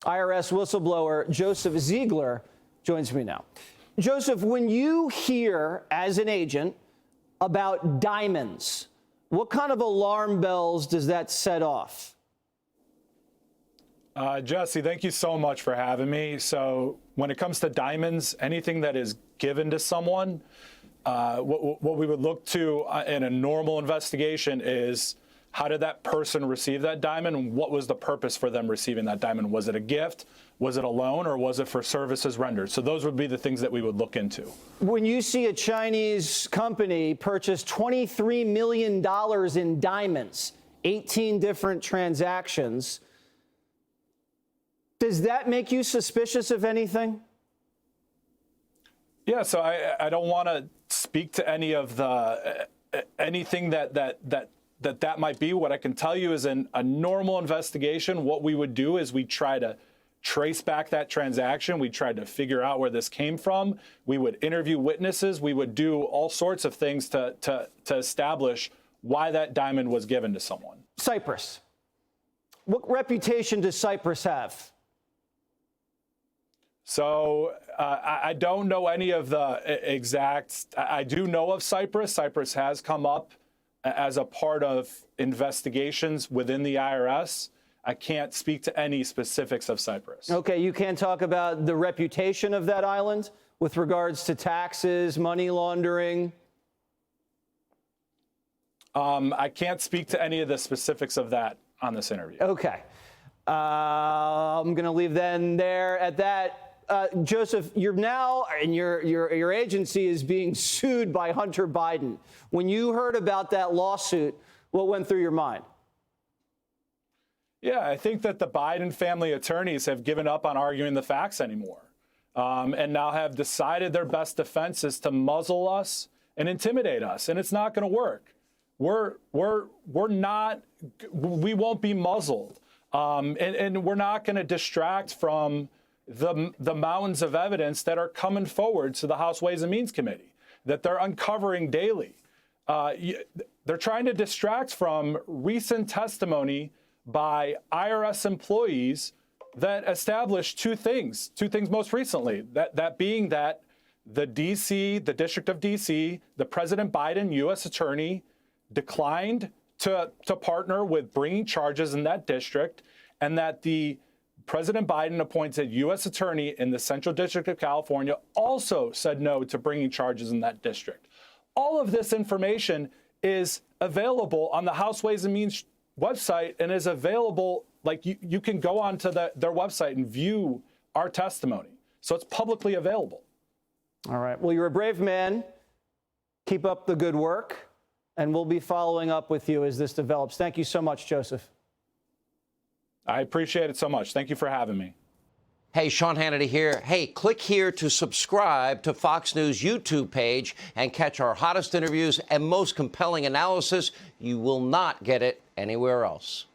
IRS whistleblower Joseph Ziegler joins me now. Joseph, when you hear as an agent about diamonds, what kind of alarm bells does that set off? Jesse, thank you so much for having me. So when it comes to diamonds, anything that is given to someone, what we would look to in a normal investigation is how did that person receive that diamond and what was the purpose for them receiving that diamond? Was it a gift? Was it a loan, or was it for services rendered? So those would be the things that we would look into. When you see a Chinese company purchase $23 million in diamonds, 18 different transactions, does that make you suspicious of anything? Yeah, so I don't want to speak to any of the anything that might be. What I can tell you is in a normal investigation, what we would do is we try to trace back that transaction. We tried to figure out where this came from. We would interview witnesses. We would do all sorts of things to establish why that diamond was given to someone. Cyprus. What reputation does Cyprus have? So I don't know any of the exact. I do know of Cyprus. Cyprus has come up as a part of investigations within the IRS. I can't speak to any specifics of Cyprus. Okay, you can't talk about the reputation of that island with regards to taxes, money laundering? I can't speak to any of the specifics of that on this interview. Okay. I'm going to leave then there at that. Joseph, you're now, and your agency is being sued by Hunter Biden. When you heard about that lawsuit, what went through your mind? Yeah, I think that the Biden family attorneys have given up on arguing the facts anymore, and now have decided their best defense is to muzzle us and intimidate us, and it's not going to work. We won't be muzzled, and we're not going to distract from the mountains of evidence that are coming forward to the House Ways and Means Committee, that they're uncovering daily. They're trying to distract from recent testimony by IRS employees that established two things most recently, that being that the District of DC, the President Biden U.S. Attorney declined to partner with bringing charges in that district, and that the President Biden appointed U.S. Attorney in the Central District of California also said no to bringing charges in that district. All of this information is available on the House Ways and Means website and is available, like you can go onto their website and view our testimony. So it's publicly available. All right. Well, you're a brave man. Keep up the good work, and we'll be following up with you as this develops. Thank you so much, Joseph. I appreciate it so much. Thank you for having me. Hey, Sean Hannity here. Hey, click here to subscribe to Fox News YouTube page and catch our hottest interviews and most compelling analysis. You will not get it anywhere else.